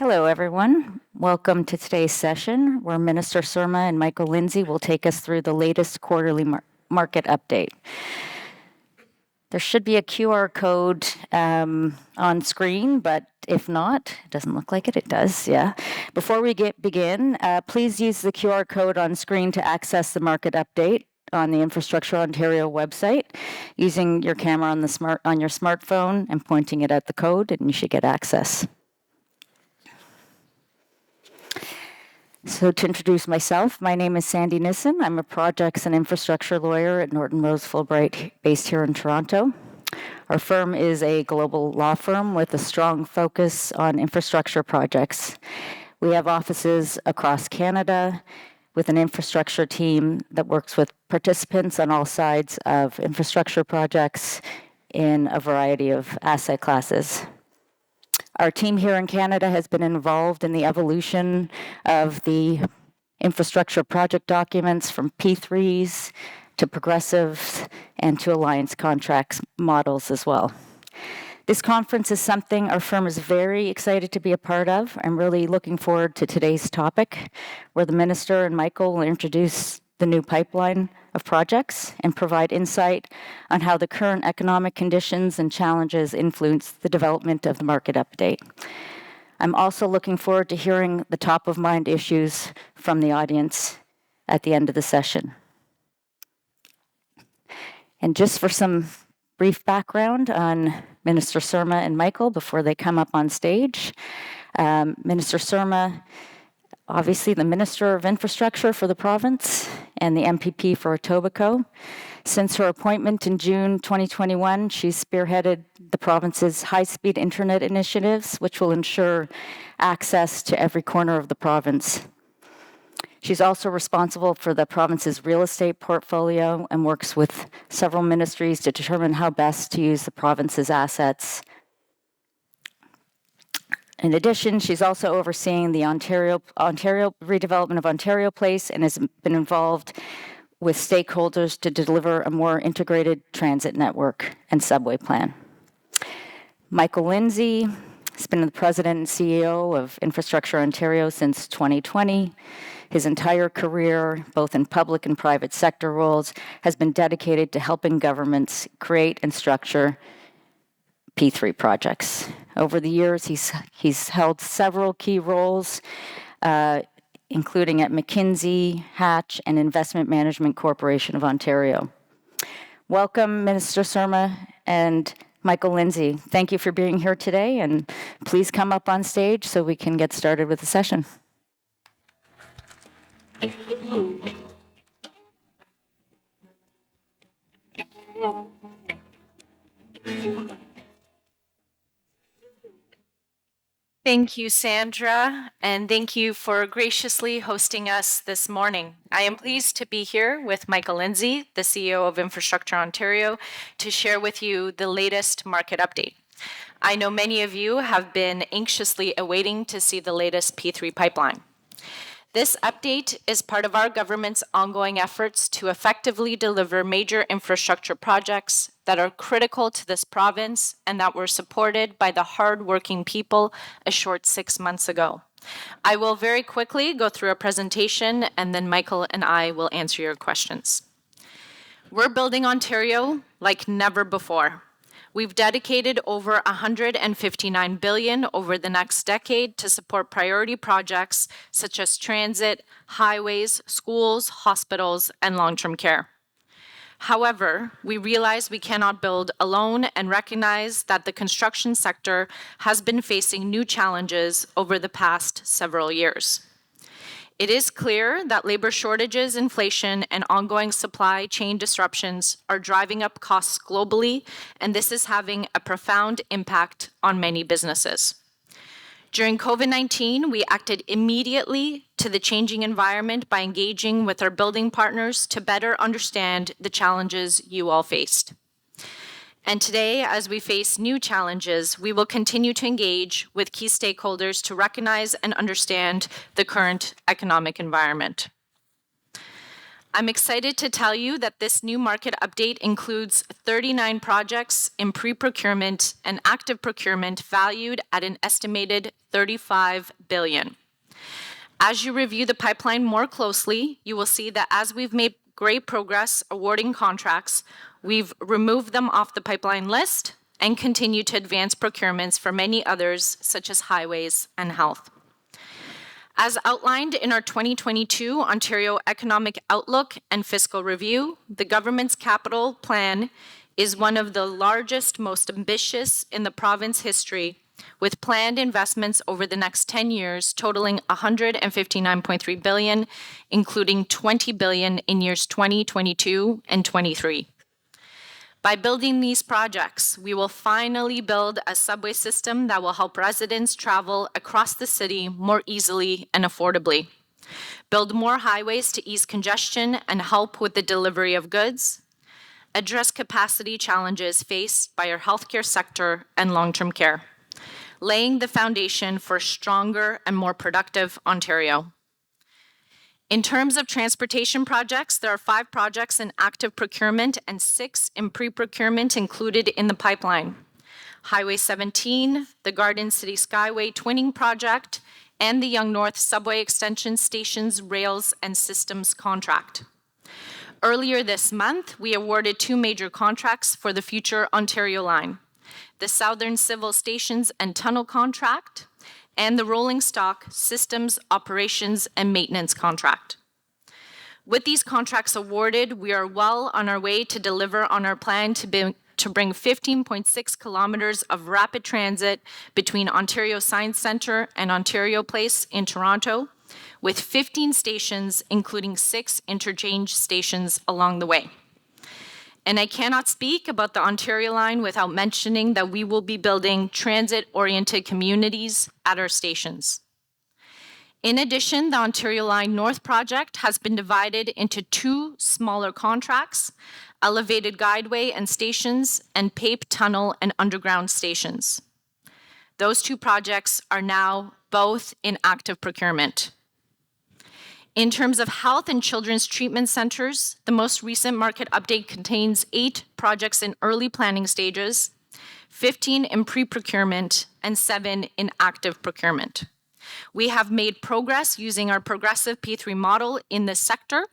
Hello, everyone. Welcome to today's session, where Minister Surma and Michael Lindsay will take us through the latest quarterly market update. There should be a QR code on screen, but if not, it doesn't look like it. It does, yeah. Before we begin, please use the QR code on screen to access the market update on the Infrastructure Ontario website using your camera on your smartphone and pointing it at the code, and you should get access. So to introduce myself, my name is Sandy Nissan. I'm a projects and infrastructure lawyer at Norton Fulbright, based here in Toronto. Our firm is a global law firm with a strong focus on infrastructure projects. We have offices across Canada with an infrastructure team that works with participants on all sides of infrastructure projects in a variety of asset classes. Our team here in Canada has been involved in the evolution of the infrastructure project documents from P3s to progressives and to alliance contracts models as well. This conference is something our firm is very excited to be a part of. I'm really looking forward to today's topic, where the Minister and Michael will introduce the new pipeline of projects and provide insight on how the current economic conditions and challenges influence the development of the market update. I'm also looking forward to hearing the top-of-mind issues from the audience at the end of the session. And just for some brief background on Minister Surma and Michael before they come up on stage. Minister Surma, obviously the Minister of Infrastructure for the province and the MPP for Etobicoke. Since her appointment in June 2021, she's spearheaded the province's high-speed internet initiatives, which will ensure access to every corner of the province. She's also responsible for the province's real estate portfolio and works with several ministries to determine how best to use the province's assets. In addition, she's also overseeing the Ontario redevelopment of Ontario Place and has been involved with stakeholders to deliver a more integrated transit network and subway plan. Michael Lindsay has been the president and CEO of Infrastructure Ontario since 2020. His entire career, both in public and private sector roles, has been dedicated to helping governments create and structure P3 projects. Over the years, he's held several key roles, including at McKinsey, Hatch, and Investment Management Corporation of Ontario. Welcome, Minister Surma and Michael Lindsay. Thank you for being here today, and please come up on stage so we can get started with the session. Thank you, Sandra, and thank you for graciously hosting us this morning. I am pleased to be here with Michael Lindsay, the CEO of Infrastructure Ontario, to share with you the latest market update. I know many of you have been anxiously awaiting to see the latest P3 pipeline. This update is part of our government's ongoing efforts to effectively deliver major infrastructure projects that are critical to this province and that were supported by the hard-working people a short 6 months ago. I will very quickly go through a presentation, and then Michael and I will answer your questions. We're building Ontario like never before. We've dedicated over $159 billion over the next decade to support priority projects such as transit, highways, schools, hospitals, and long-term care. However, we realize we cannot build alone and recognize that the construction sector has been facing new challenges over the past several years. It is clear that labor shortages, inflation, and ongoing supply chain disruptions are driving up costs globally, and this is having a profound impact on many businesses. During COVID-19, we acted immediately to the changing environment by engaging with our building partners to better understand the challenges you all faced. And today, as we face new challenges, we will continue to engage with key stakeholders to recognize and understand the current economic environment. I'm excited to tell you that this new market update includes 39 projects in pre-procurement and active procurement valued at an estimated $35 billion. As you review the pipeline more closely, you will see that as we've made great progress awarding contracts, we've removed them off the pipeline list and continue to advance procurements for many others, such as highways and health. As outlined in our 2022 Ontario Economic Outlook and Fiscal Review, the government's capital plan is one of the largest, most ambitious in the province history, with planned investments over the next 10 years totaling $159.3 billion, including $20 billion in years 2022 and 23. By building these projects, we will finally build a subway system that will help residents travel across the city more easily and affordably, build more highways to ease congestion and help with the delivery of goods, address capacity challenges faced by our healthcare sector and long-term care, laying the foundation for a stronger and more productive Ontario. In terms of transportation projects, there are 5 projects in active procurement and 6 in pre-procurement included in the pipeline. Highway 17, the Garden City Skyway Twinning Project, and the Yonge North Subway Extension Stations Rails and Systems Contract. Earlier this month, we awarded 2 major contracts for the future Ontario line: the Southern Civil Stations and Tunnel Contract, and the Rolling Stock Systems Operations and Maintenance Contract. With these contracts awarded, we are well on our way to deliver on our plan to bring 15.6 kilometers of rapid transit between Ontario Science Centre and Ontario Place in Toronto, with 15 stations, including 6 interchange stations along the way. And I cannot speak about the Ontario line without mentioning that we will be building transit-oriented communities at our stations. In addition, the Ontario Line North project has been divided into 2 smaller contracts: elevated guideway and stations, and paved tunnel and underground stations. Those 2 projects are now both in active procurement. In terms of health and children's treatment centers, the most recent market update contains 8 projects in early planning stages, 15 in pre-procurement, and 7 in active procurement. We have made progress using our progressive P3 model in this sector.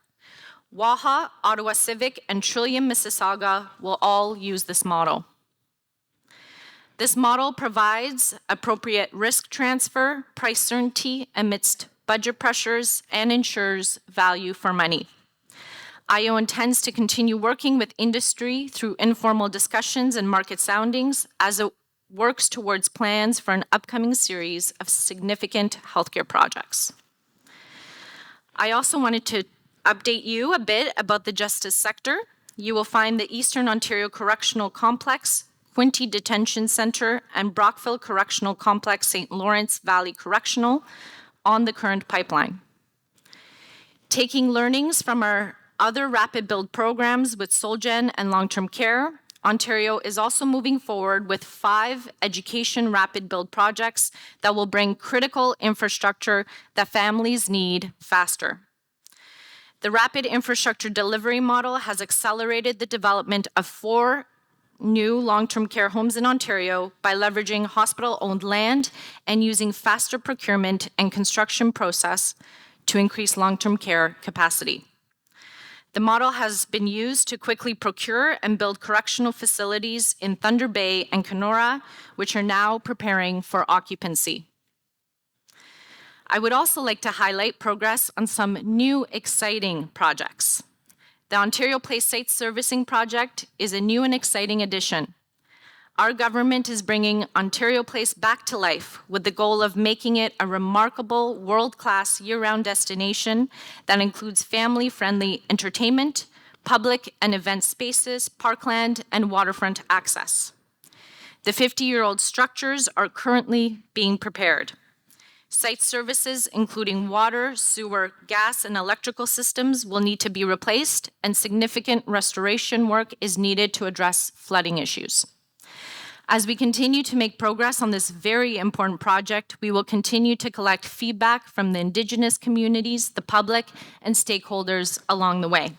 Waha, Ottawa Civic, and Trillium Mississauga will all use this model. This model provides appropriate risk transfer, price certainty amidst budget pressures, and ensures value for money. IO intends to continue working with industry through informal discussions and market soundings as it works towards plans for an upcoming series of significant healthcare projects. I also wanted to update you a bit about the justice sector. You will find the Eastern Ontario Correctional Complex, Quinte Detention Centre, and Brockville Correctional Complex, St. Lawrence Valley Correctional, on the current pipeline. Taking learnings from our other rapid build programs with SolGen and long-term care, Ontario is also moving forward with 5 education rapid build projects that will bring critical infrastructure that families need faster. The rapid infrastructure delivery model has accelerated the development of 4 new long-term care homes in Ontario by leveraging hospital-owned land and using faster procurement and construction process to increase long-term care capacity. The model has been used to quickly procure and build correctional facilities in Thunder Bay and Kenora, which are now preparing for occupancy. I would also like to highlight progress on some new exciting projects. The Ontario Place Site Servicing Project is a new and exciting addition. Our government is bringing Ontario Place back to life with the goal of making it a remarkable world-class year-round destination that includes family-friendly entertainment, public and event spaces, parkland, and waterfront access. The 50-year-old structures are currently being prepared. Site services, including water, sewer, gas, and electrical systems, will need to be replaced, and significant restoration work is needed to address flooding issues. As we continue to make progress on this very important project, we will continue to collect feedback from the Indigenous communities, the public, and stakeholders along the way.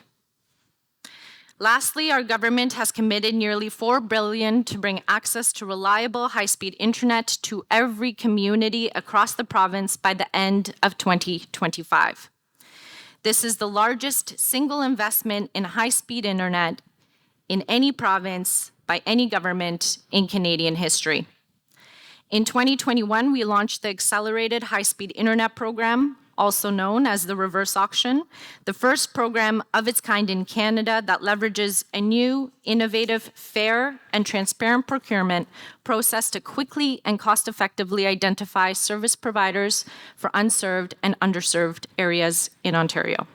Lastly, our government has committed nearly $4 billion to bring access to reliable high-speed internet to every community across the province by the end of 2025. This is the largest single investment in high-speed internet in any province by any government in Canadian history. In 2021, we launched the Accelerated High-Speed Internet Program, also known as the Reverse Auction, the first program of its kind in Canada that leverages a new, innovative, fair, and transparent procurement process to quickly and cost-effectively identify service providers for unserved and underserved areas in Ontario.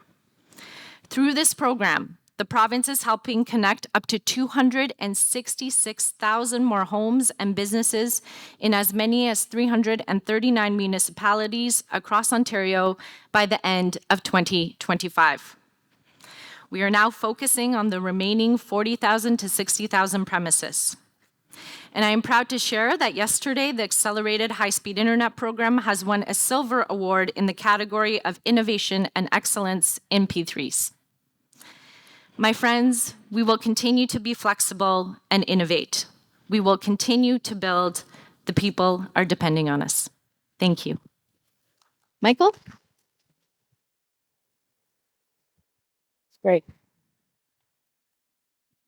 Through this program, the province is helping connect up to 266,000 more homes and businesses in as many as 339 municipalities across Ontario by the end of 2025. We are now focusing on the remaining 40,000 to 60,000 premises. And I am proud to share that yesterday, the Accelerated High-Speed Internet Program has won a Silver Award in the category of Innovation and Excellence in P3s. My friends, we will continue to be flexible and innovate. We will continue to build. The people are depending on us. Thank you. Michael? Great.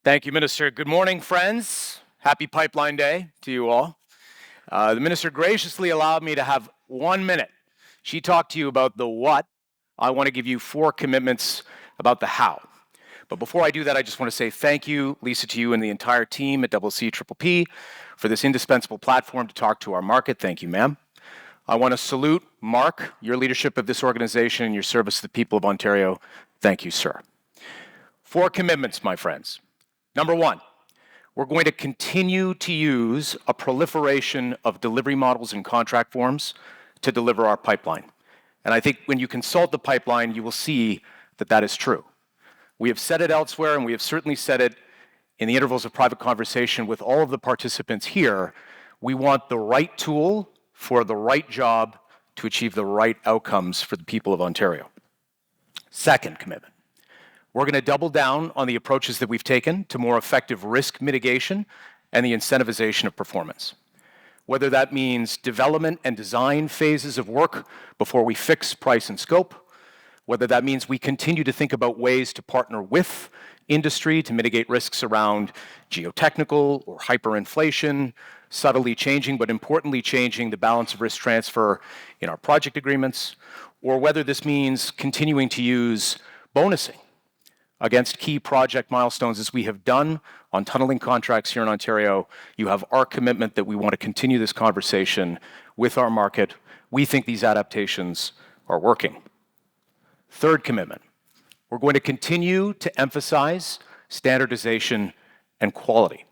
Thank you, Minister. Good morning, friends. Happy Pipeline Day to you all. The Minister graciously allowed me to have 1 minute. She talked to you about the what. I want to give you 4 commitments about the how. But before I do that, I just want to say thank you, Lisa, to you and the entire team at CCCCC for this indispensable platform to talk to our market. Thank you, ma'am. I want to salute Mark, your leadership of this organization and your service to the people of Ontario. Thank you, sir. 4 commitments, my friends. Number 1, we're going to continue to use a proliferation of delivery models and contract forms to deliver our pipeline. And I think when you consult the pipeline, you will see that that is true. We have said it elsewhere, and we have certainly said it in the intervals of private conversation with all of the participants here. We want the right tool for the right job to achieve the right outcomes for the people of Ontario. Second commitment, we're going to double down on the approaches that we've taken to more effective risk mitigation and the incentivization of performance. Whether that means development and design phases of work before we fix price and scope, whether that means we continue to think about ways to partner with industry to mitigate risks around geotechnical or hyperinflation, subtly changing, but importantly changing the balance of risk transfer in our project agreements, or whether this means continuing to use bonusing against key project milestones as we have done on tunneling contracts here in Ontario. You have our commitment that we want to continue this conversation with our market. We think these adaptations are working. Third commitment, we're going to continue to emphasize standardization and quality.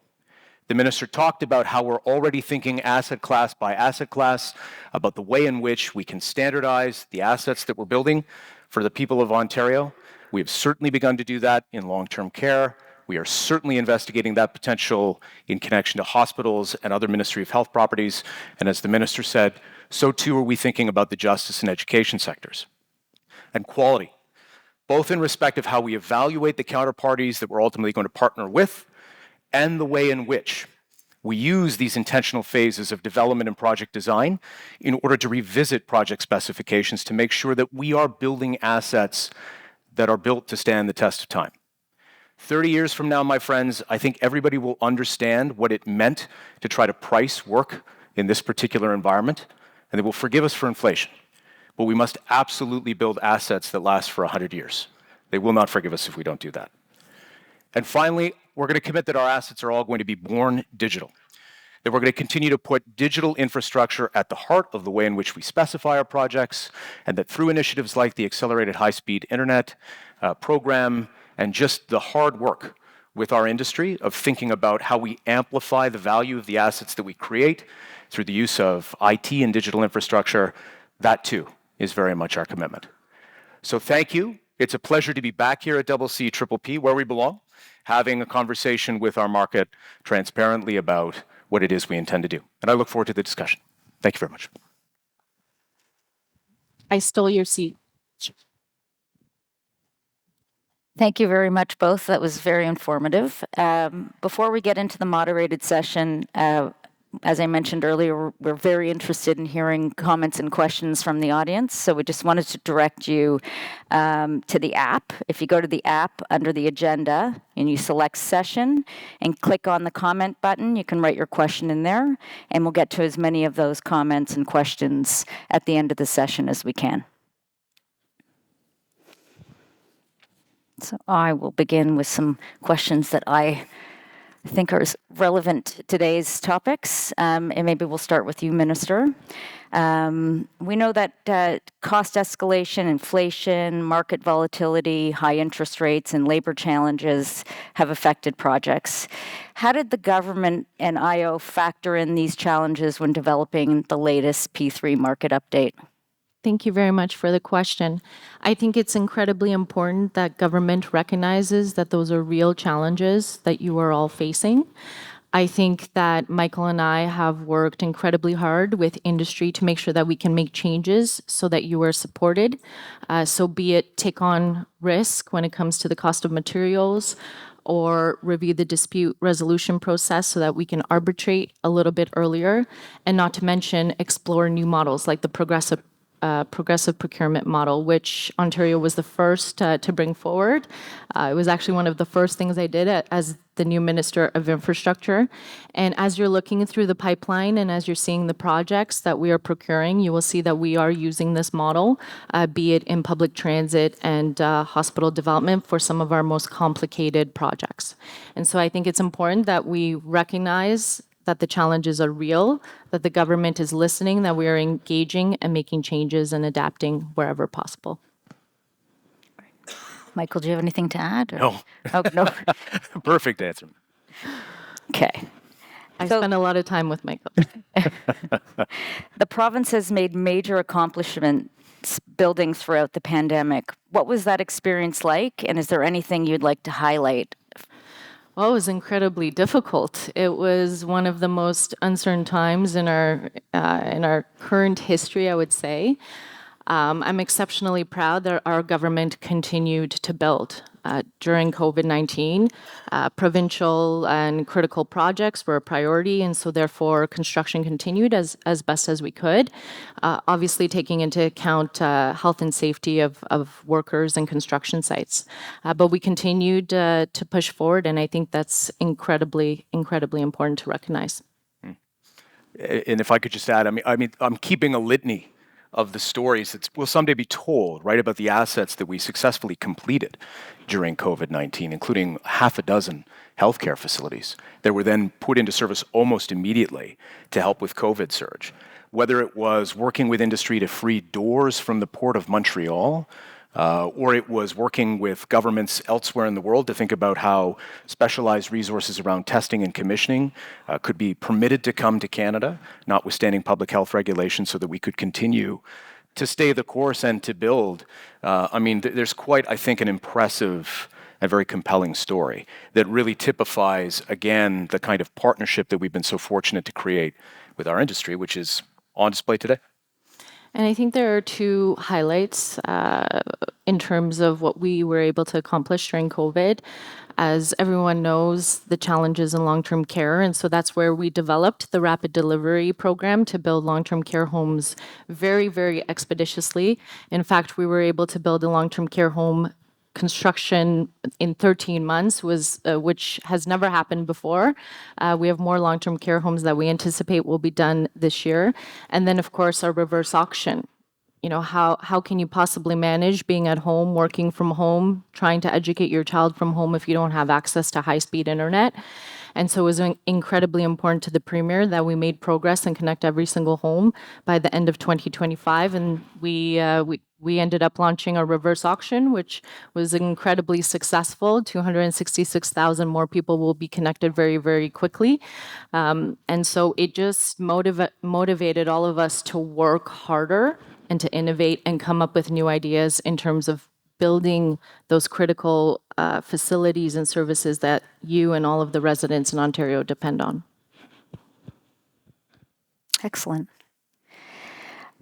The Minister talked about how we're already thinking asset class by asset class about the way in which we can standardize the assets that we're building for the people of Ontario. We have certainly begun to do that in long-term care. We are certainly investigating that potential in connection to hospitals and other Ministry of Health properties. And as the Minister said, so too are we thinking about the justice and education sectors. And quality, both in respect of how we evaluate the counterparties that we're ultimately going to partner with and the way in which we use these intentional phases of development and project design in order to revisit project specifications to make sure that we are building assets that are built to stand the test of time. 30 years from now, my friends, I think everybody will understand what it meant to try to price work in this particular environment, and they will forgive us for inflation. But we must absolutely build assets that last for 100 years. They will not forgive us if we don't do that. And finally, we're going to commit that our assets are all going to be born digital, that we're going to continue to put digital infrastructure at the heart of the way in which we specify our projects, and that through initiatives like the Accelerated High-Speed Internet program and just the hard work with our industry of thinking about how we amplify the value of the assets that we create through the use of IT and digital infrastructure, that too is very much our commitment. So thank you. It's a pleasure to be back here at CCCCC, where we belong. having a conversation with our market transparently about what it is we intend to do. And I look forward to the discussion. Thank you very much. I stole your seat. Thank you very much, both. That was very informative. Before we get into the moderated session, as I mentioned earlier, we're very interested in hearing comments and questions from the audience. So we just wanted to direct you to the app. If you go to the app under the agenda and you select session and click on the comment button, you can write your question in there, and we'll get to as many of those comments and questions at the end of the session as we can. So I will begin with some questions that I think are relevant to today's topics, and maybe we'll start with you, Minister. We know that cost escalation, inflation, market volatility, high interest rates, and labor challenges have affected projects. How did the government and IO factor in these challenges when developing the latest P3 market update? Thank you very much for the question. I think it's incredibly important that government recognizes that those are real challenges that you are all facing. I think that Michael and I have worked incredibly hard with industry to make sure that we can make changes so that you are supported. So be it take on risk when it comes to the cost of materials, or review the dispute resolution process so that we can arbitrate a little bit earlier, and not to mention explore new models like the progressive procurement model, which Ontario was the first to bring forward. It was actually one of the first things I did as the new Minister of Infrastructure. And as you're looking through the pipeline and as you're seeing the projects that we are procuring, you will see that we are using this model, be it in public transit and hospital development for some of our most complicated projects. And so I think it's important that we recognize that the challenges are real, that the government is listening, that we are engaging and making changes and adapting wherever possible. Michael, do you have anything to add? Or? No. Oh, no. Perfect answer. Okay. I spent a lot of time with Michael. The province has made major accomplishments building throughout the pandemic. What was that experience like, and is there anything you'd like to highlight? Well, it was incredibly difficult. It was one of the most uncertain times in our current history, I would say. I'm exceptionally proud that our government continued to build. During COVID-19, provincial and critical projects were a priority, and so therefore construction continued as best as we could, obviously taking into account health and safety of workers and construction sites. But we continued to push forward, and I think that's incredibly, incredibly important to recognize. And if I could just add, I mean, I'm keeping a litany of the stories that will someday be told, right, about the assets that we successfully completed during COVID-19, including half a dozen healthcare facilities that were then put into service almost immediately to help with COVID surge. Whether it was working with industry to free doors from the Port of Montreal, or it was working with governments elsewhere in the world to think about how specialized resources around testing and commissioning could be permitted to come to Canada, notwithstanding public health regulations, so that we could continue to stay the course and to build. I mean, there's quite, I think, an impressive and very compelling story that really typifies, again, the kind of partnership that we've been so fortunate to create with our industry, which is on display today. And I think there are two highlights in terms of what we were able to accomplish during COVID. As everyone knows, the challenges in long-term care, and so that's where we developed the rapid delivery program to build long-term care homes very, very expeditiously. In fact, we were able to build a long-term care home construction in 13 months, which has never happened before. We have more long-term care homes that we anticipate will be done this year. And then, of course, our reverse auction. You know, how can you possibly manage being at home, working from home, trying to educate your child from home if you don't have access to high-speed internet? And so it was incredibly important to the Premier that we made progress and connect every single home by the end of 2025. And we ended up launching a reverse auction, which was incredibly successful. 266,000 more people will be connected very, very quickly. And so it just motivated all of us to work harder and to innovate and come up with new ideas in terms of building those critical facilities and services that you and all of the residents in Ontario depend on. Excellent.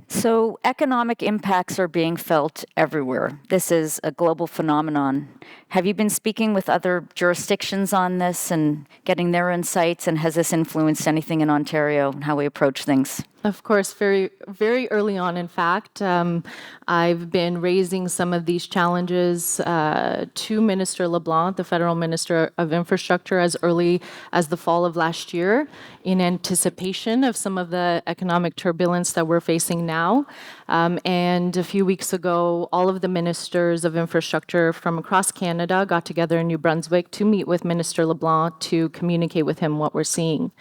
So economic impacts are being felt everywhere. This is a global phenomenon. Have you been speaking with other jurisdictions on this and getting their insights? And has this influenced anything in Ontario and how we approach things? Of course, very, very early on, in fact, I've been raising some of these challenges to Minister LeBlanc, the Federal Minister of Infrastructure, as early as the fall of last year in anticipation of some of the economic turbulence that we're facing now. And a few weeks ago, all of the ministers of infrastructure from across Canada got together in New Brunswick to meet with Minister LeBlanc to communicate with him what we're seeing.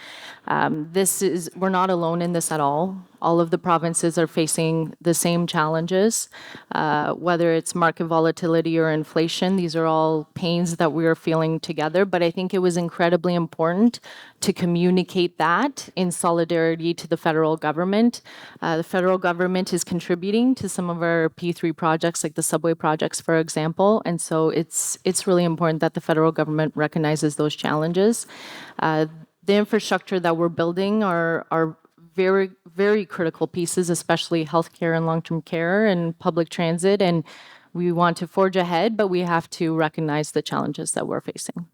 We're not alone in this at all. All of the provinces are facing the same challenges, whether it's market volatility or inflation. These are all pains that we are feeling together. But I think it was incredibly important to communicate that in solidarity to the federal government. The federal government is contributing to some of our P3 projects, like the subway projects, for example. And so it's really important that the federal government recognizes those challenges. The infrastructure that we're building are very, very critical pieces, especially healthcare and long-term care and public transit. And we want to forge ahead, but we have to recognize the challenges that we're facing.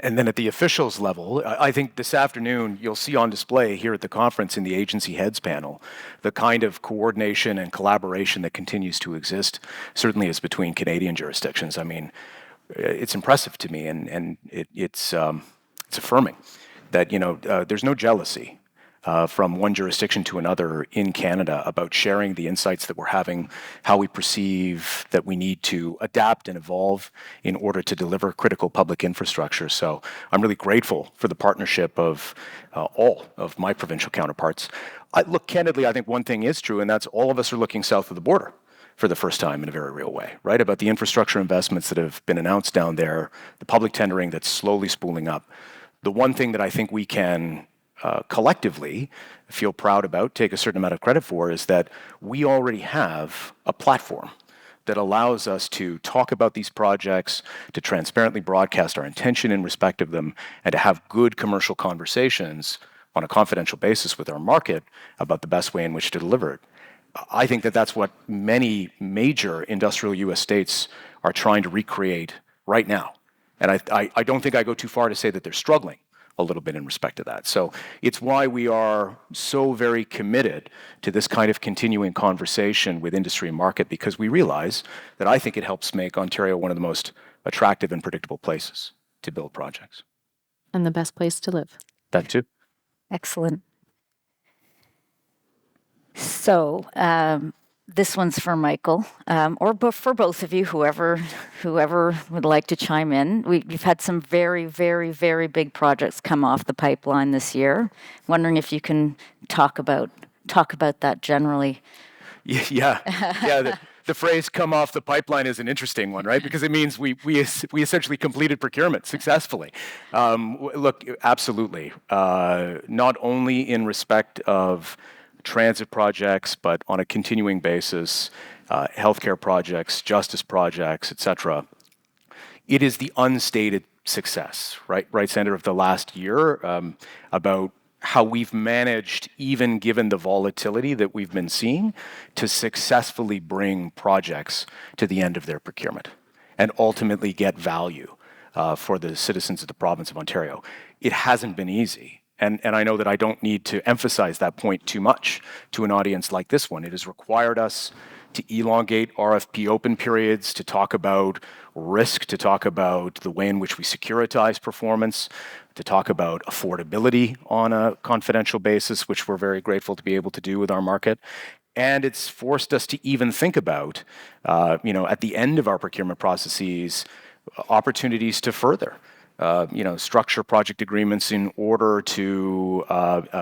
And then at the officials level, I think this afternoon you'll see on display here at the conference in the agency heads panel the kind of coordination and collaboration that continues to exist, certainly as between Canadian jurisdictions. I mean, it's impressive to me, and it's affirming that there's no jealousy from one jurisdiction to another in Canada about sharing the insights that we're having, how we perceive that we need to adapt and evolve in order to deliver critical public infrastructure. So I'm really grateful for the partnership of all of my provincial counterparts. Look, candidly, I think one thing is true, and that's all of us are looking south of the border for the first time in a very real way, right? About the infrastructure investments that have been announced down there, the public tendering that's slowly spooling up. The one thing that I think we can collectively feel proud about, take a certain amount of credit for, is that we already have a platform that allows us to talk about these projects, to transparently broadcast our intention in respect of them, and to have good commercial conversations on a confidential basis with our market about the best way in which to deliver it. I think that that's what many major industrial U.S. states are trying to recreate right now. And I don't think I go too far to say that they're struggling a little bit in respect to that. So it's why we are so very committed to this kind of continuing conversation with industry and market, because we realize that I think it helps make Ontario one of the most attractive and predictable places to build projects. And the best place to live. That too. Excellent. So this one's for Michael, or for both of you, whoever would like to chime in. We've had some very, very, very big projects come off the pipeline this year. Wondering if you can talk about that generally. Yeah. The phrase "come off the pipeline" is an interesting one, right? Because it means we essentially completed procurement successfully. Look, absolutely. Not only in respect of transit projects, but on a continuing basis, healthcare projects, justice projects, etc. It is the unstated success, right, Sandra, of the last year about how we've managed, even given the volatility that we've been seeing, to successfully bring projects to the end of their procurement and ultimately get value for the citizens of the province of Ontario. It hasn't been easy. And I know that I don't need to emphasize that point too much to an audience like this one. It has required us to elongate RFP open periods, to talk about risk, to talk about the way in which we securitize performance, to talk about affordability on a confidential basis, which we're very grateful to be able to do with our market. And it's forced us to even think about, at the end of our procurement processes, opportunities to further structure project agreements in order to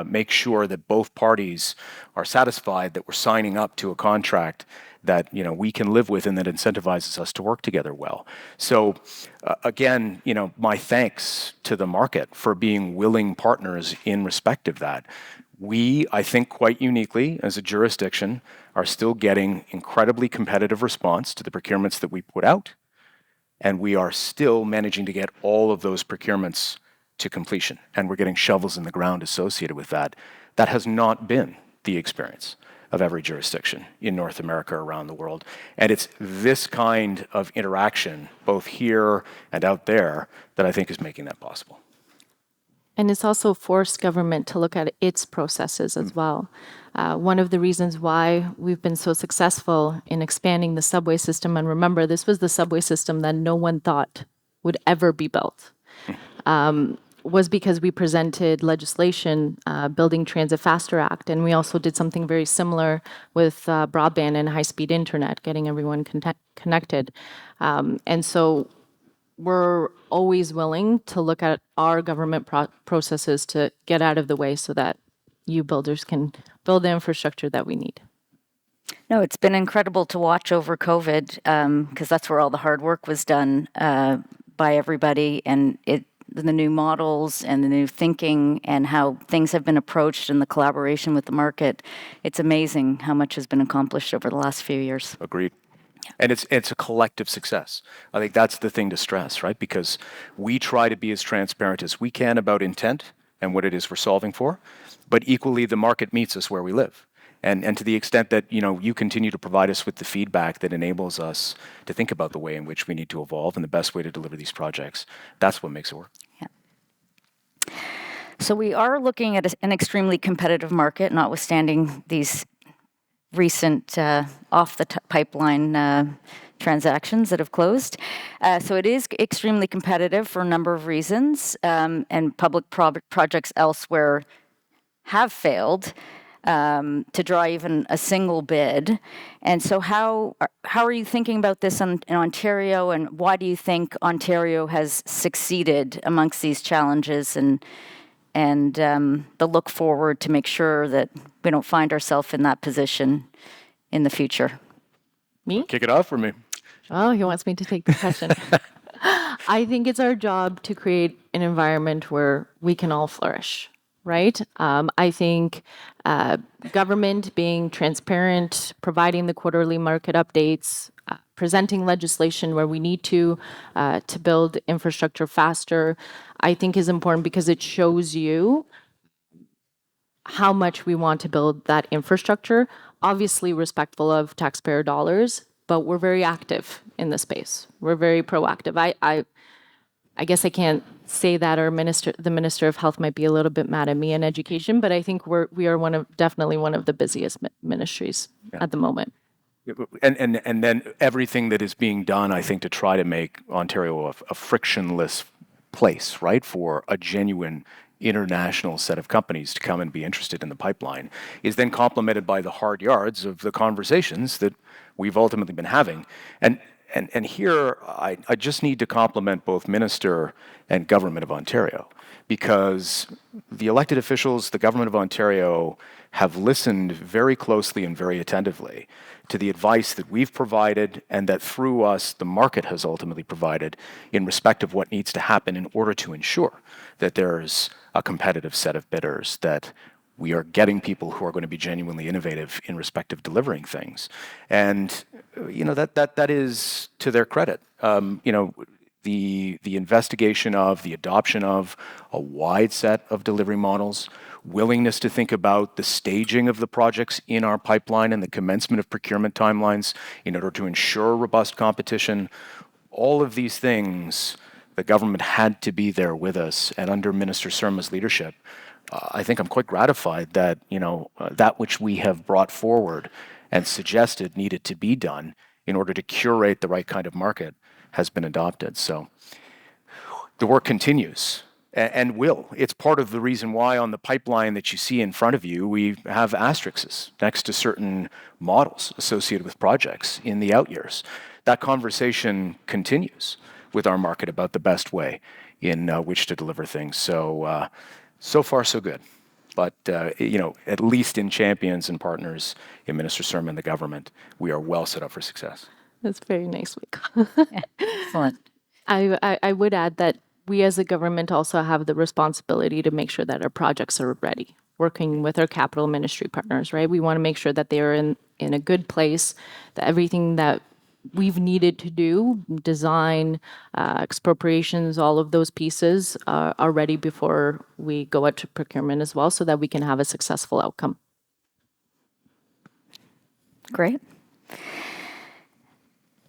make sure that both parties are satisfied that we're signing up to a contract that we can live with and that incentivizes us to work together well. So again, my thanks to the market for being willing partners in respect of that. We, I think quite uniquely as a jurisdiction, are still getting incredibly competitive response to the procurements that we put out, and we are still managing to get all of those procurements to completion, and we're getting shovels in the ground associated with that. That has not been the experience of every jurisdiction in North America, around the world. And it's this kind of interaction, both here and out there, that I think is making that possible. And it's also forced government to look at its processes as well. One of the reasons why we've been so successful in expanding the subway system, and remember, this was the subway system that no one thought would ever be built, was because we presented legislation, Building Transit Faster Act, and we also did something very similar with broadband and high-speed internet, getting everyone connected. And so we're always willing to look at our government processes to get out of the way so that you builders can build the infrastructure that we need. No, it's been incredible to watch over COVID because that's where all the hard work was done by everybody, and the new models and the new thinking and how things have been approached and the collaboration with the market. It's amazing how much has been accomplished over the last few years. Agreed. And it's a collective success. I think that's the thing to stress, right? Because we try to be as transparent as we can about intent and what it is we're solving for, but equally the market meets us where we live. And to the extent that you continue to provide us with the feedback that enables us to think about the way in which we need to evolve and the best way to deliver these projects, that's what makes it work. Yeah. So we are looking at an extremely competitive market, notwithstanding these recent off-the-pipeline transactions that have closed. So it is extremely competitive for a number of reasons, and public projects elsewhere have failed to draw even a single bid. And so how are you thinking about this in Ontario, and why do you think Ontario has succeeded amongst these challenges, and the look forward to make sure that we don't find ourselves in that position in the future? Me? Kick it off for me. Oh, he wants me to take the question. I think it's our job to create an environment where we can all flourish, right? I think government being transparent, providing the quarterly market updates, presenting legislation where we need to build infrastructure faster, I think is important because it shows you how much we want to build that infrastructure, obviously respectful of taxpayer dollars, but we're very active in the space. We're very proactive. I guess I can't say that the Minister of Health might be a little bit mad at me in education, but I think we are definitely one of the busiest ministries at the moment. And then everything that is being done, I think, to try to make Ontario a frictionless place, right, for a genuine international set of companies to come and be interested in the pipeline, is then complemented by the hard yards of the conversations that we've ultimately been having. And here, I just need to compliment both Minister and Government of Ontario, because the elected officials, the Government of Ontario, have listened very closely and very attentively to the advice that we've provided, and that through us, the market has ultimately provided in respect of what needs to happen in order to ensure that there's a competitive set of bidders, that we are getting people who are going to be genuinely innovative in respect of delivering things. And, that is to their credit. The investigation of, the adoption of a wide set of delivery models, willingness to think about the staging of the projects in our pipeline and the commencement of procurement timelines in order to ensure robust competition, all of these things, the government had to be there with us. And under Minister Surma's leadership, I think I'm quite gratified that, that which we have brought forward and suggested needed to be done in order to curate the right kind of market has been adopted. So the work continues and will. It's part of the reason why on the pipeline that you see in front of you, we have asterisks next to certain models associated with projects in the out years. That conversation continues with our market about the best way in which to deliver things. So, so far, so good. But, at least in champions and partners in Minister Surma and the government, we are well set up for success. That's very nice, Michael. Excellent. I would add that we as a government also have the responsibility to make sure that our projects are ready, working with our capital ministry partners, right? We want to make sure that they're in a good place, that everything that we've needed to do, design, expropriations, all of those pieces are ready before we go out to procurement as well, so that we can have a successful outcome. Great.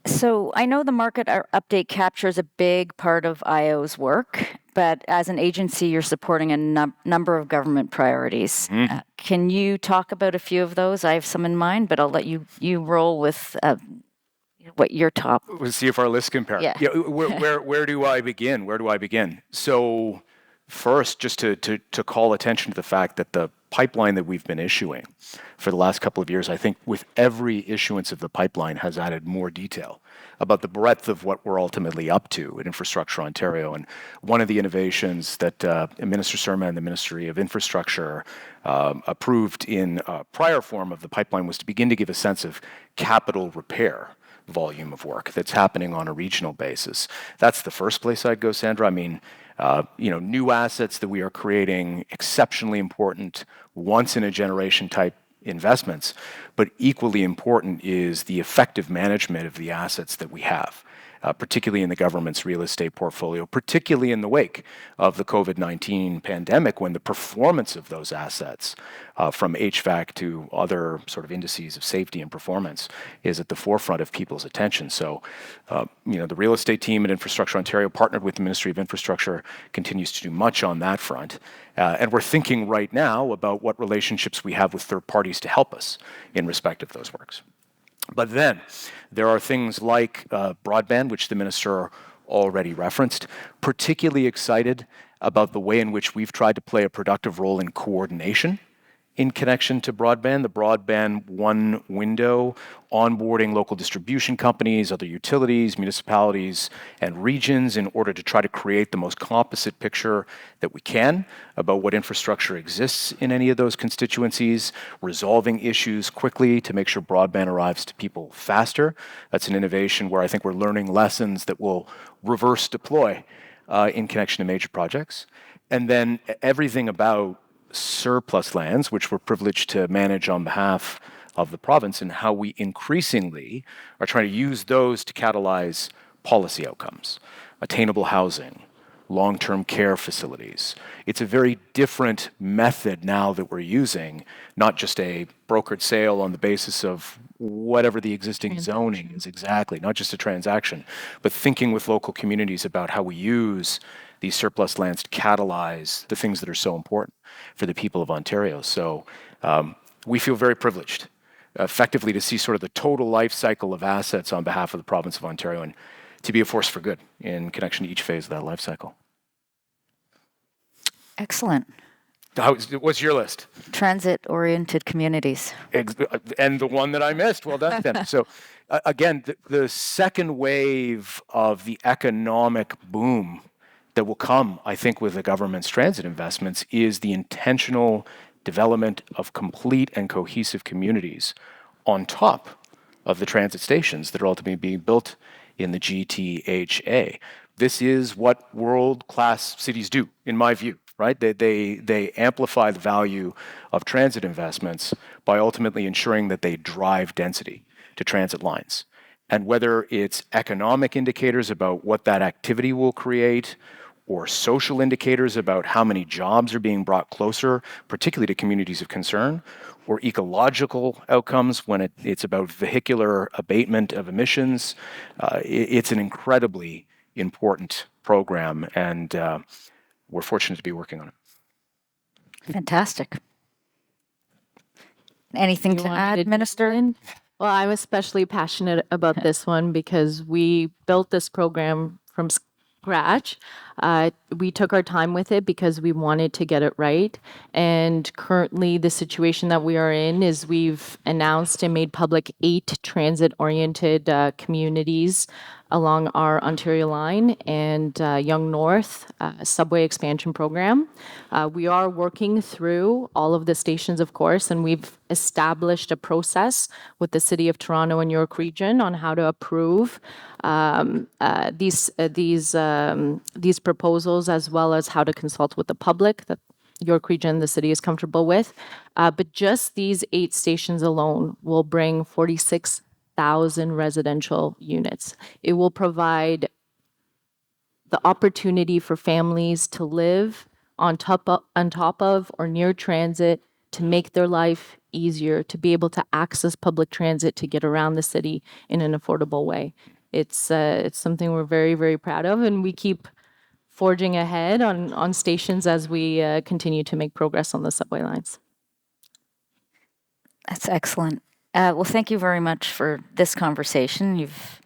So I know the market update captures a big part of IO's work, but as an agency, you're supporting a number of government priorities. Can you talk about a few of those? I have some in mind, but I'll let you roll with what your top. We'll see if our lists compare. Yeah. Where do I begin? Where do I begin? So first, just to call attention to the fact that the pipeline that we've been issuing for the last couple of years, I think with every issuance of the pipeline has added more detail about the breadth of what we're ultimately up to at Infrastructure Ontario. And one of the innovations that Minister Surma and the Ministry of Infrastructure approved in a prior form of the pipeline was to begin to give a sense of capital repair volume of work that's happening on a regional basis. That's the first place I'd go, Sandra. I mean, new assets that we are creating, exceptionally important, once-in-a-generation type investments, but equally important is the effective management of the assets that we have, particularly in the government's real estate portfolio, particularly in the wake of the COVID-19 pandemic, when the performance of those assets, from HVAC to other sort of indices of safety and performance, is at the forefront of people's attention. So, the real estate team at Infrastructure Ontario, partnered with the Ministry of Infrastructure, continues to do much on that front. And we're thinking right now about what relationships we have with third parties to help us in respect of those works. But then there are things like broadband, which the minister already referenced. Particularly excited about the way in which we've tried to play a productive role in coordination in connection to broadband, the broadband one window, onboarding local distribution companies, other utilities, municipalities, and regions in order to try to create the most composite picture that we can about what infrastructure exists in any of those constituencies, resolving issues quickly to make sure broadband arrives to people faster. That's an innovation where I think we're learning lessons that will reverse deploy in connection to major projects. And then everything about surplus lands, which we're privileged to manage on behalf of the province, and how we increasingly are trying to use those to catalyze policy outcomes, attainable housing, long-term care facilities. It's a very different method now that we're using, not just a brokered sale on the basis of whatever the existing zoning is, exactly, not just a transaction, but thinking with local communities about how we use these surplus lands to catalyze the things that are so important for the people of Ontario. So we feel very privileged, effectively, to see sort of the total life cycle of assets on behalf of the province of Ontario and to be a force for good in connection to each phase of that life cycle. Excellent. What's your list? Transit-oriented communities. And the one that I missed. Well done, then. So again, the second wave of the economic boom that will come, I think, with the government's transit investments is the intentional development of complete and cohesive communities on top of the transit stations that are ultimately being built in the GTHA. This is what world-class cities do, in my view, right? They amplify the value of transit investments by ultimately ensuring that they drive density to transit lines. And whether it's economic indicators about what that activity will create, or social indicators about how many jobs are being brought closer, particularly to communities of concern, or ecological outcomes when it's about vehicular abatement of emissions. It's an incredibly important program, and we're fortunate to be working on it. Fantastic. Anything to add, Minister? Well, I'm especially passionate about this one because we built this program from scratch. We took our time with it because we wanted to get it right. And currently, the situation that we are in is we've announced and made public 8 transit-oriented communities along our Ontario line and Yonge North subway expansion program. We are working through all of the stations, of course, and we've established a process with the City of Toronto and York Region on how to approve these proposals, as well as how to consult with the public. York Region, the city is comfortable with. But just these 8 stations alone will bring 46,000 residential units. It will provide the opportunity for families to live on top of or near transit, to make their life easier, to be able to access public transit to get around the city in an affordable way. It's something we're very, very proud of, and we keep forging ahead on stations as we continue to make progress on the subway lines. That's excellent. Well, thank you very much for this conversation. You've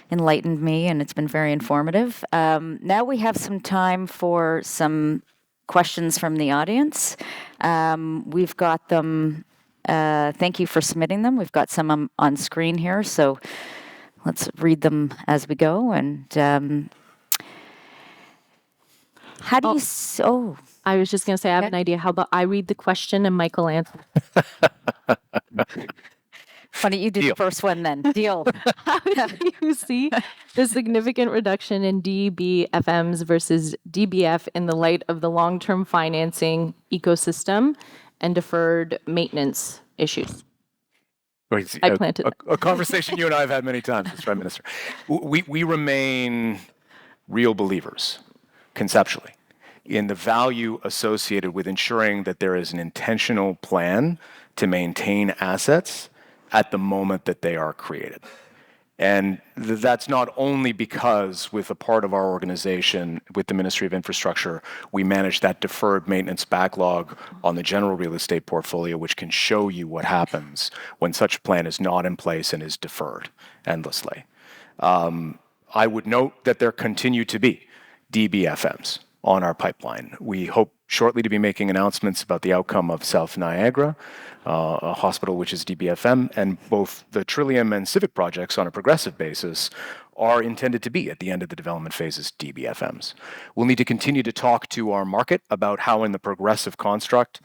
enlightened me, and it's been very informative. Now we have some time for some questions from the audience. We've got them. Thank you for submitting them. We've got some on screen here, so let's read them as we go. And how do you? I was just going to say, I have an idea. How about I read the question and Michael answers? Why don't you do the first one then? Deal. How do you see the significant reduction in DBFMs versus DBF in the light of the long-term financing ecosystem and deferred maintenance issues? I planted a conversation you and I have had many times, Mr. Prime Minister. We remain real believers, conceptually, in the value associated with ensuring that there is an intentional plan to maintain assets at the moment that they are created. And that's not only because with a part of our organization, with the Ministry of Infrastructure, we manage that deferred maintenance backlog on the general real estate portfolio, which can show you what happens when such a plan is not in place and is deferred endlessly. I would note that there continue to be DBFMs on our pipeline. We hope shortly to be making announcements about the outcome of South Niagara, a hospital which is DBFM, and both the Trillium and Civic projects on a progressive basis are intended to be, at the end of the development phases, DBFMs. We'll need to continue to talk to our market about how in the progressive construct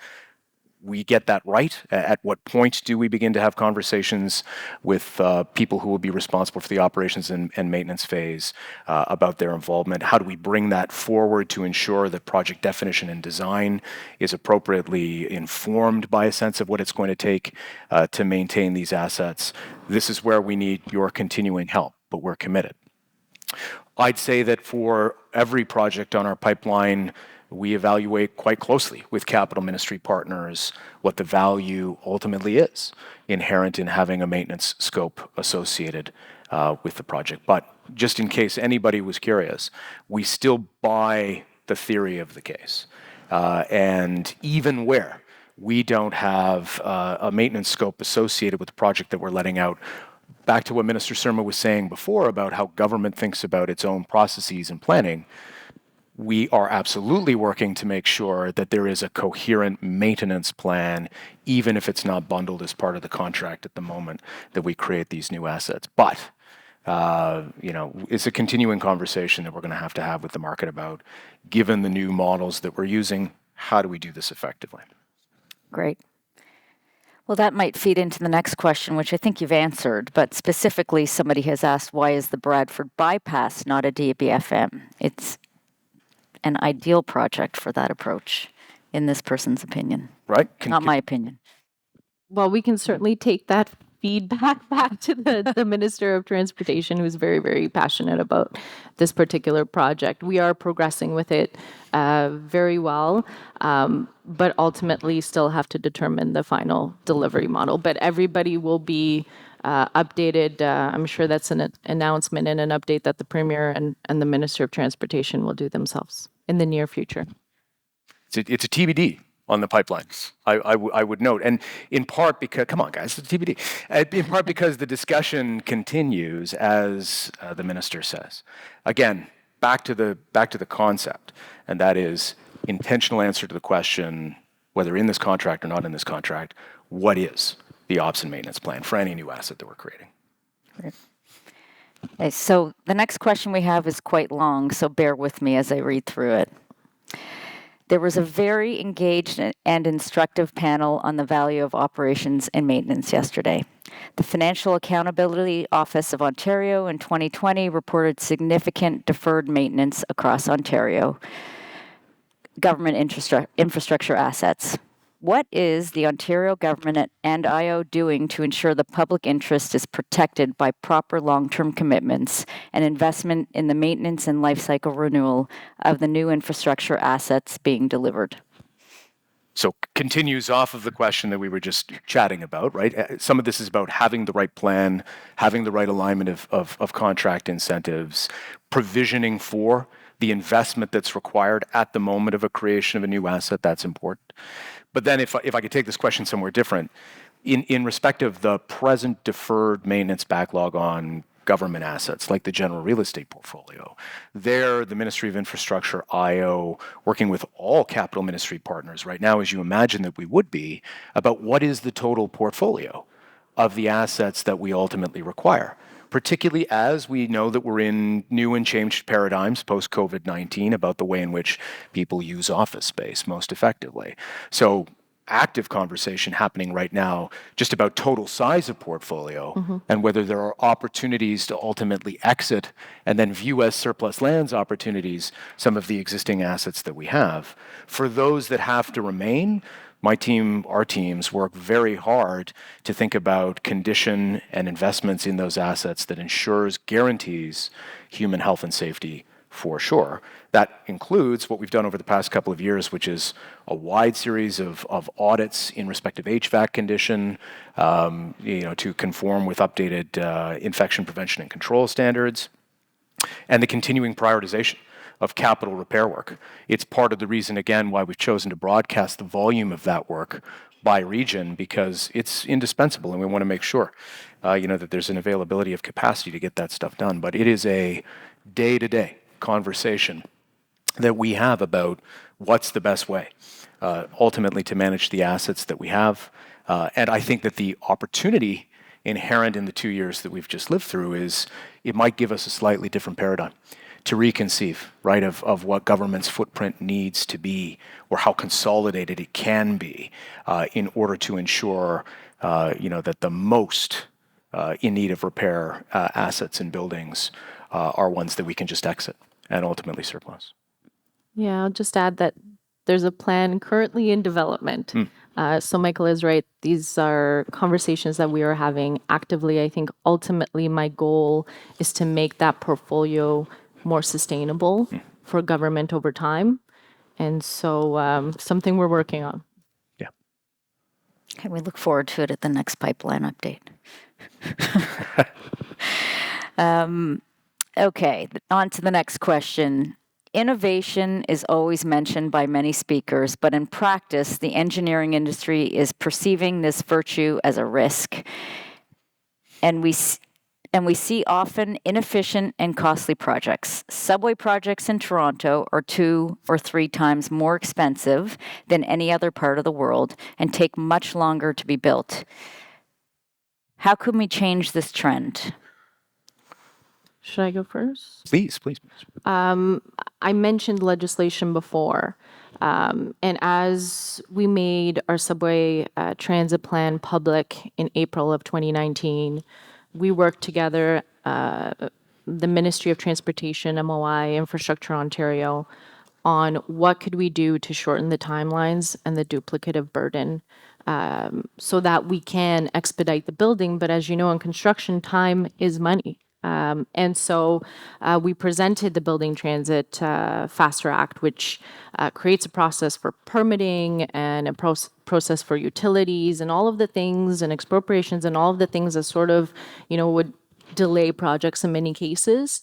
we get that right. At what point do we begin to have conversations with people who will be responsible for the operations and maintenance phase about their involvement? How do we bring that forward to ensure that project definition and design is appropriately informed by a sense of what it's going to take to maintain these assets? This is where we need your continuing help, but we're committed. I'd say that for every project on our pipeline, we evaluate quite closely with capital ministry partners what the value ultimately is inherent in having a maintenance scope associated with the project. But just in case anybody was curious, we still buy the theory of the case. And even where we don't have a maintenance scope associated with the project that we're letting out, back to what Minister Surma was saying before about how government thinks about its own processes and planning, we are absolutely working to make sure that there is a coherent maintenance plan, even if it's not bundled as part of the contract at the moment that we create these new assets. But, it's a continuing conversation that we're going to have with the market about, given the new models that we're using, how do we do this effectively? Great. Well, that might feed into the next question, which I think you've answered, but specifically somebody has asked, why is the Bradford bypass not a DBFM? It's an ideal project for that approach, in this person's opinion. Right? Not my opinion. Well, we can certainly take that feedback back to the Minister of Transportation, who's very, very passionate about this particular project. We are progressing with it very well, but ultimately still have to determine the final delivery model. But everybody will be updated. I'm sure that's an announcement and an update that the Premier and the Minister of Transportation will do themselves in the near future. It's a TBD on the pipelines, I would note. And in part because, come on guys, it's a TBD. In part because the discussion continues, as the Minister says. Again, back to the concept, and that is intentional answer to the question, whether in this contract or not in this contract, what is the ops and maintenance plan for any new asset that we're creating? Great. Okay, so the next question we have is quite long, so bear with me as I read through it. There was a very engaged and instructive panel on the value of operations and maintenance yesterday. The Financial Accountability Office of Ontario in 2020 reported significant deferred maintenance across Ontario. government infrastructure assets. What is the Ontario government and IO doing to ensure the public interest is protected by proper long-term commitments and investment in the maintenance and life cycle renewal of the new infrastructure assets being delivered? So continues off of the question that we were just chatting about, right? Some of this is about having the right plan, having the right alignment of contract incentives, provisioning for the investment that's required at the moment of a creation of a new asset. That's important. But then if I could take this question somewhere different, in respect of the present deferred maintenance backlog on government assets like the general real estate portfolio, there the Ministry of Infrastructure, IO, working with all capital ministry partners right now, as you imagine that we would be, about what is the total portfolio of the assets that we ultimately require, particularly as we know that we're in new and changed paradigms post-COVID-19 about the way in which people use office space most effectively. So active conversation happening right now just about total size of portfolio and whether there are opportunities to ultimately exit and then view as surplus lands opportunities some of the existing assets that we have. For those that have to remain, my team, our teams work very hard to think about condition and investments in those assets that guarantees human health and safety for sure. That includes what we've done over the past couple of years, which is a wide series of audits in respect of HVAC condition, to conform with updated infection prevention and control standards, and the continuing prioritization of capital repair work. It's part of the reason, again, why we've chosen to broadcast the volume of that work by region, because it's indispensable, and we want to make sure, that there's an availability of capacity to get that stuff done. But it is a day-to-day conversation that we have about what's the best way, ultimately, to manage the assets that we have. And I think that the opportunity inherent in the 2 years that we've just lived through is it might give us a slightly different paradigm to reconceive, right, of what government's footprint needs to be or how consolidated it can be in order to ensure, that the most in need of repair assets and buildings are ones that we can just exit and ultimately surplus. Yeah, I'll just add that there's a plan currently in development. So Michael is right. These are conversations that we are having actively. I think ultimately my goal is to make that portfolio more sustainable for government over time. And so something we're working on. Yeah. Okay, we look forward to it at the next pipeline update. Okay, on to the next question. Innovation is always mentioned by many speakers, but in practice, the engineering industry is perceiving this virtue as a risk. And we see often inefficient and costly projects. Subway projects in Toronto are 2 or 3 times more expensive than any other part of the world and take much longer to be built. How can we change this trend? Should I go first? Please. I mentioned legislation before. And as we made our subway transit plan public in April of 2019, we worked together, the Ministry of Transportation, MOI, Infrastructure Ontario, on what could we do to shorten the timelines and the duplicative burden so that we can expedite the building. But as you know, in construction, time is money. And so we presented the Building Transit Faster Act, which creates a process for permitting and a process for utilities and all of the things and expropriations and all of the things that sort of, would delay projects in many cases.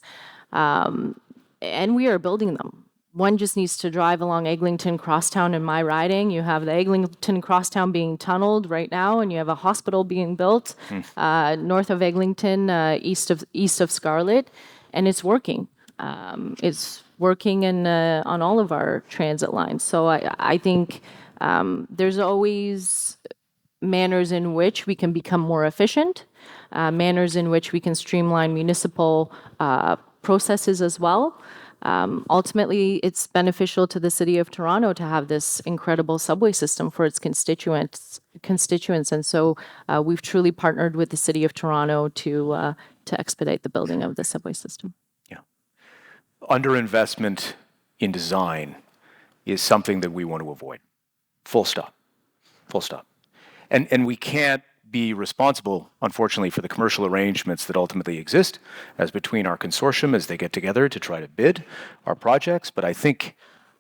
And we are building them. One just needs to drive along Eglinton Crosstown in my riding. You have the Eglinton Crosstown being tunneled right now, and you have a hospital being built north of Eglinton, east of Scarlett, and it's working. It's working on all of our transit lines. So I think there's always manners in which we can become more efficient, manners in which we can streamline municipal processes as well. Ultimately, it's beneficial to the city of Toronto to have this incredible subway system for its constituents. And so we've truly partnered with the city of Toronto to expedite the building of the subway system. Yeah. Underinvestment in design is something that we want to avoid. Full stop. Full stop. And we can't be responsible, unfortunately, for the commercial arrangements that ultimately exist as between our consortium as they get together to try to bid our projects. But I think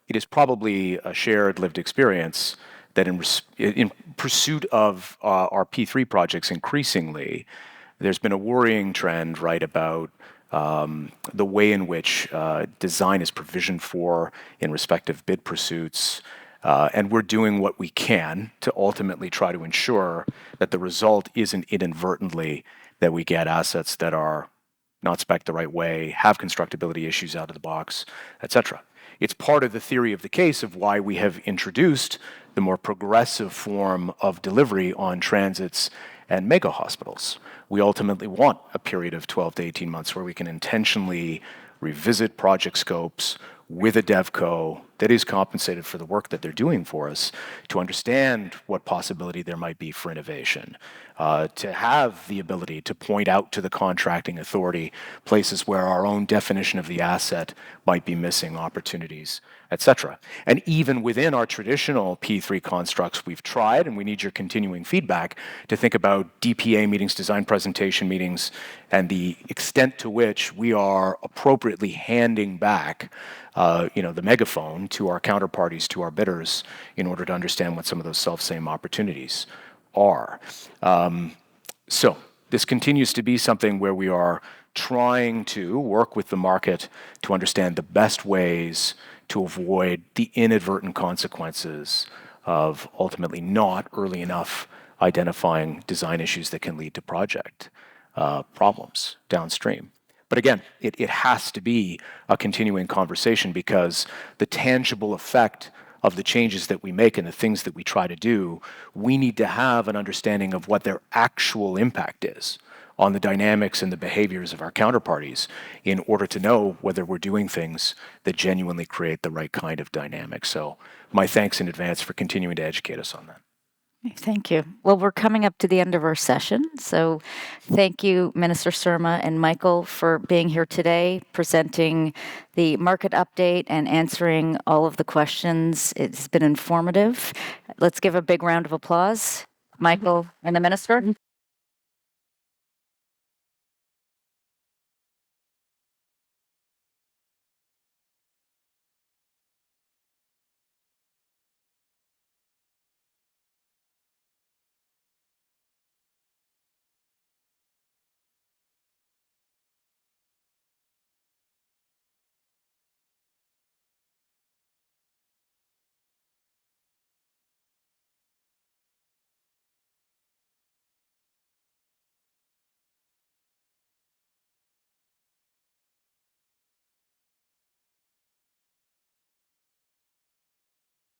it is probably a shared lived experience that in pursuit of our P3 projects increasingly, there's been a worrying trend, right, about the way in which design is provisioned for in respective bid pursuits. And we're doing what we can to ultimately try to ensure that the result isn't inadvertently that we get assets that are not spec'd the right way, have constructability issues out of the box, etc. It's part of the theory of the case of why we have introduced the more progressive form of delivery on transits and mega hospitals. We ultimately want a period of 12 to 18 months where we can intentionally revisit project scopes with a DevCo that is compensated for the work that they're doing for us to understand what possibility there might be for innovation, to have the ability to point out to the contracting authority places where our own definition of the asset might be missing opportunities, etc. And even within our traditional P3 constructs, we've tried, and we need your continuing feedback, to think about DPA meetings, design presentation meetings, and the extent to which we are appropriately handing back the megaphone to our counterparties, to our bidders, in order to understand what some of those self-same opportunities are. So this continues to be something where we are trying to work with the market to understand the best ways to avoid the inadvertent consequences of ultimately not early enough identifying design issues that can lead to project problems downstream. But again, it has to be a continuing conversation because the tangible effect of the changes that we make and the things that we try to do, we need to have an understanding of what their actual impact is on the dynamics and the behaviors of our counterparties in order to know whether we're doing things that genuinely create the right kind of dynamic. So my thanks in advance for continuing to educate us on that. Thank you. Well, we're coming up to the end of our session. So thank you, Minister Surma and Michael, for being here today, presenting the market update and answering all of the questions. It's been informative. Let's give a big round of applause, Michael and the Minister.